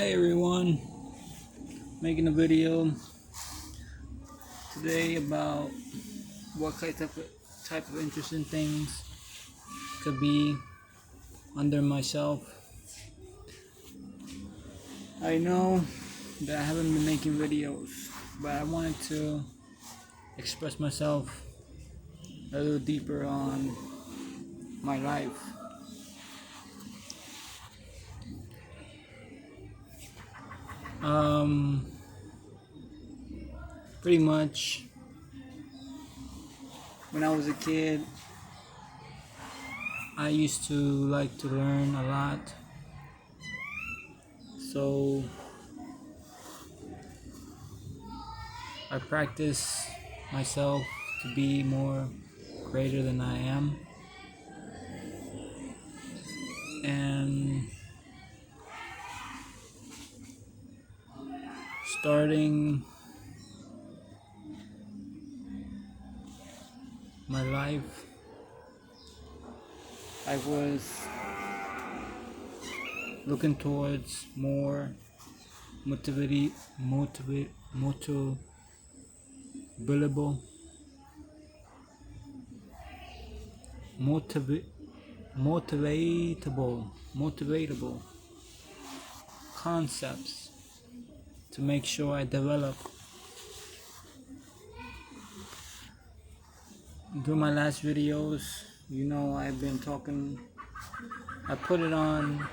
Hey everyone, making a video today about what type of interesting things could be under myself. I know that I haven't been making videos, but I wanted to express myself a little deeper on my life. Um, Pretty much when I was a kid, I used to like to learn a lot. So I practice myself to be more greater than I am. And starting my life, I was looking towards more motivable, motiva- motivatable concepts to make sure I develop. During my last videos, I've been talking. I put it on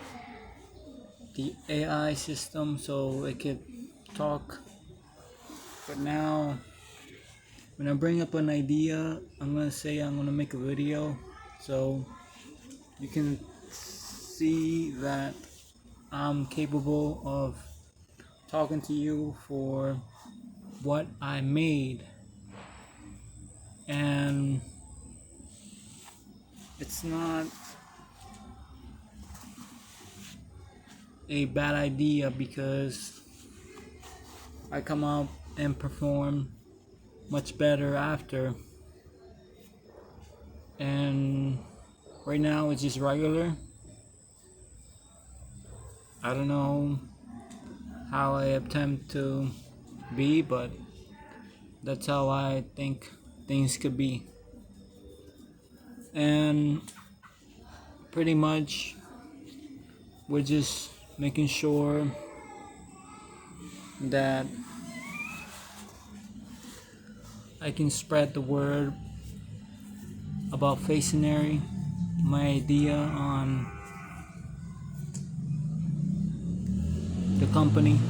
the AI system so it could talk. But now, when I bring up an idea, I'm gonna say I'm gonna make a video, so you can see that I'm capable of talking to you for what I made, and it's not a bad idea because I come out and perform much better after. And right now it's just regular. I don't know how I attempt to be, but that's how I think things could be. And pretty much we're just making sure that I can spread the word about Facenary, my idea on the company.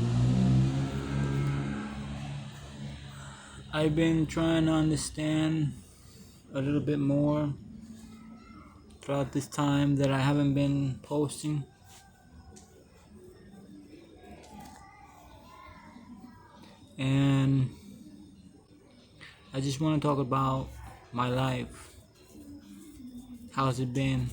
I've been trying to understand a little bit more throughout this time that I haven't been posting. And I just want to talk about my life. How's it been?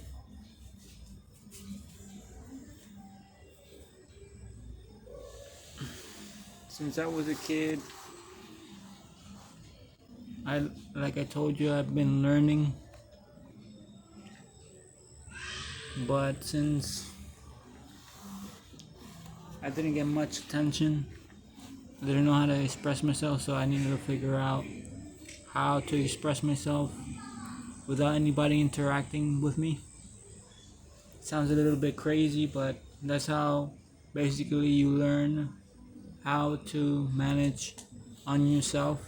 Since I was a kid, like I told you, I've been learning. But since I didn't get much attention, I didn't know how to express myself, so I needed to figure out how to express myself without anybody interacting with me. Sounds a little bit crazy, but that's how basically you learn how to manage on yourself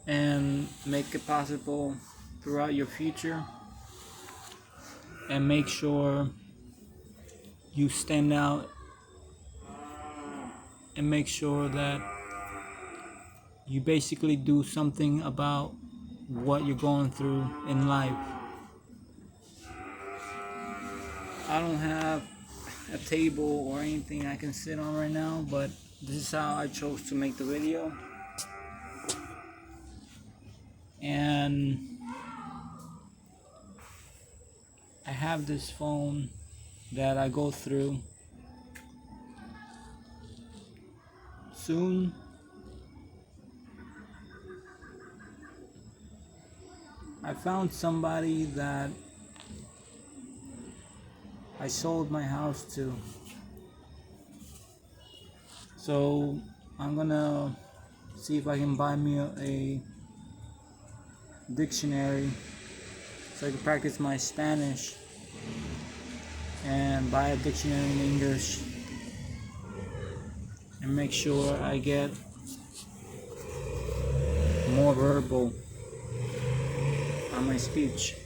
and make it possible throughout your future, and make sure you stand out, and make sure that you basically do something about what you're going through in life. I don't have a table or anything I can sit on right now, but this is how I chose to make the video. And I have this phone that I go through. Soon I found somebody that I sold my house to, So I'm gonna see if I can buy me a dictionary so I can practice my Spanish, and buy a dictionary in English and make sure I get more verbal on my speech,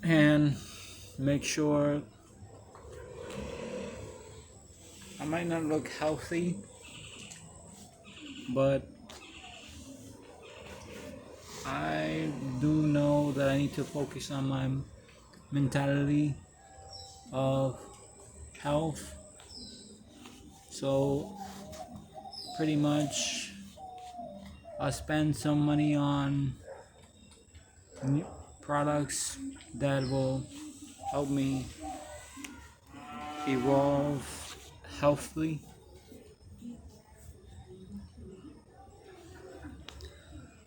and make sure I might not look healthy, but I do know that I need to focus on my mentality of health. So pretty much I spend some money on new products that will help me evolve healthily,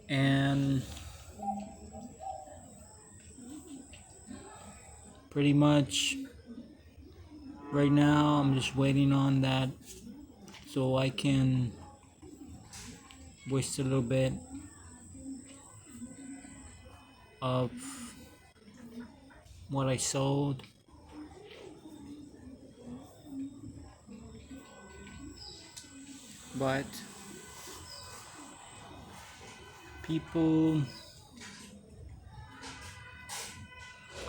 and pretty much right now I'm just waiting on that so I can waste a little bit of what I sold. But people,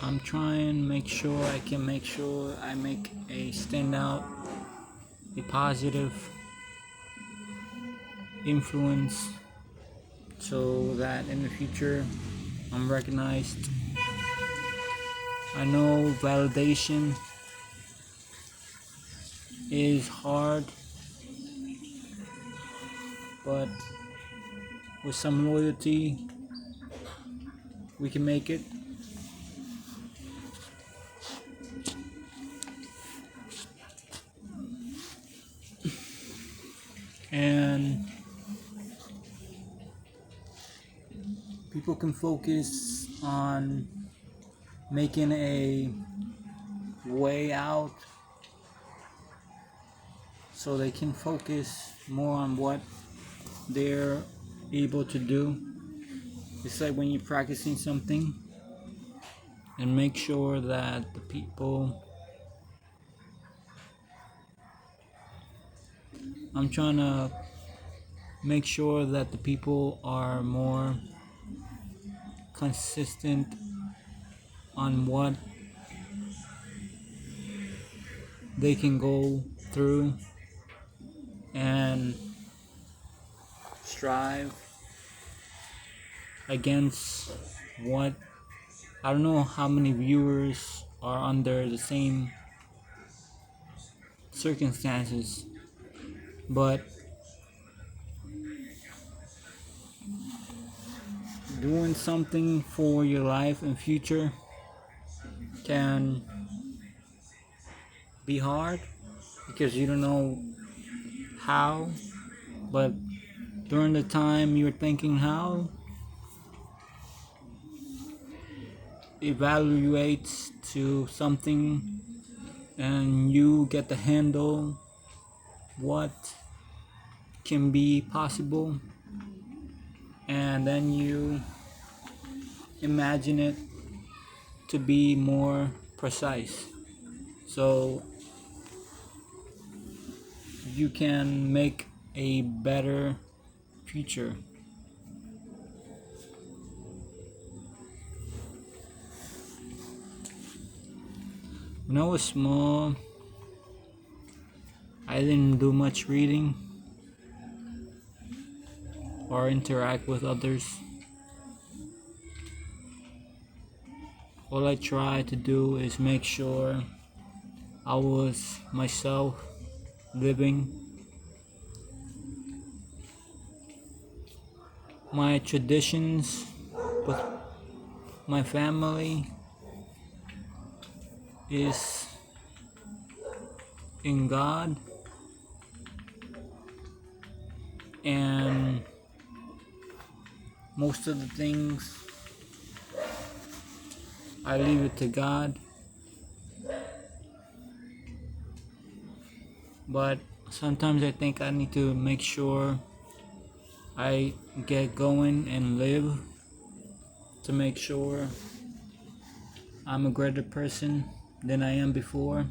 I'm trying to make sure I make a standout, a positive influence, so that in the future I'm recognized. I know validation is hard, but with some loyalty we can make it. And people can focus on making a way out, so they can focus more on what they're able to do. It's like when you're practicing something, and make sure that the people, I'm trying to make sure that the people are more consistent on what they can go through and strive against what, I don't know how many viewers are under the same circumstances, but doing something for your life and future can be hard because you don't know how, but during the time you're thinking how, evaluates to something, and you get to handle what can be possible, and then you imagine it to be more precise, so you can make a better future. When I was small, I didn't do much reading or interact with others. All I tried to do is make sure I was myself, living my traditions with my family is in God, and most of the things I leave it to God. but sometimes I think I need to make sure I get going and live to make sure I'm a greater person than I am before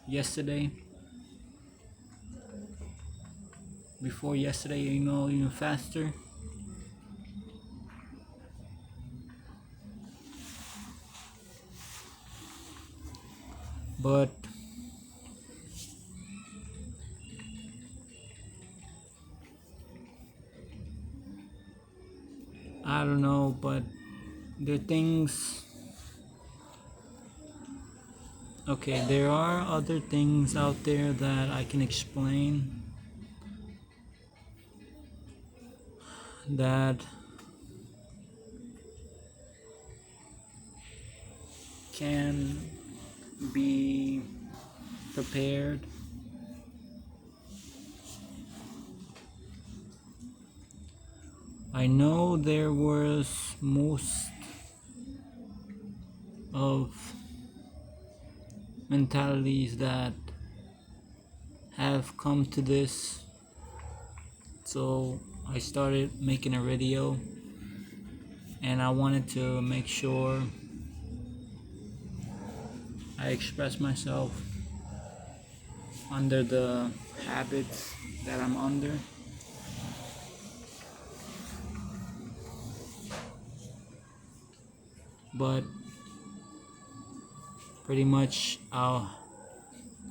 yesterday. Before yesterday, even faster. But I don't know, but there are things. Okay, there are other things out there that I can explain that can be prepared. I know there was most of mentalities that have come to this, so I started making a video, and I wanted to make sure I express myself under the habits that I'm under. But pretty much I'll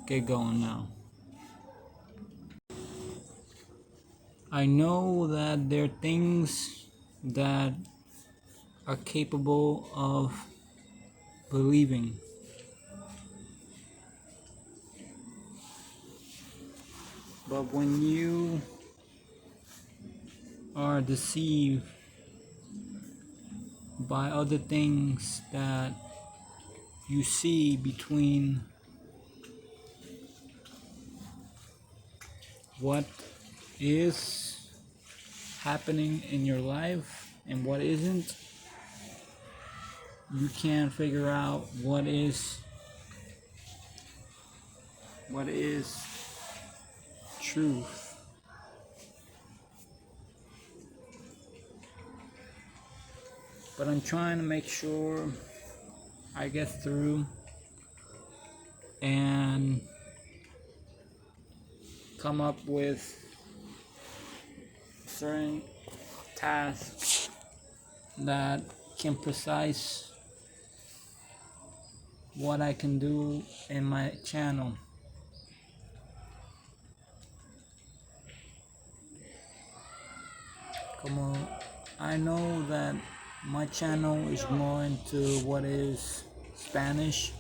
get going now. I know that there are things that are capable of believing, but when you are deceived by other things that you see between what is happening in your life and what isn't, you can't figure out what is truth. But I'm trying to make sure I get through and come up with certain tasks that can precise what I can do in my channel. Come on, I know that my channel is more into what is Spanish,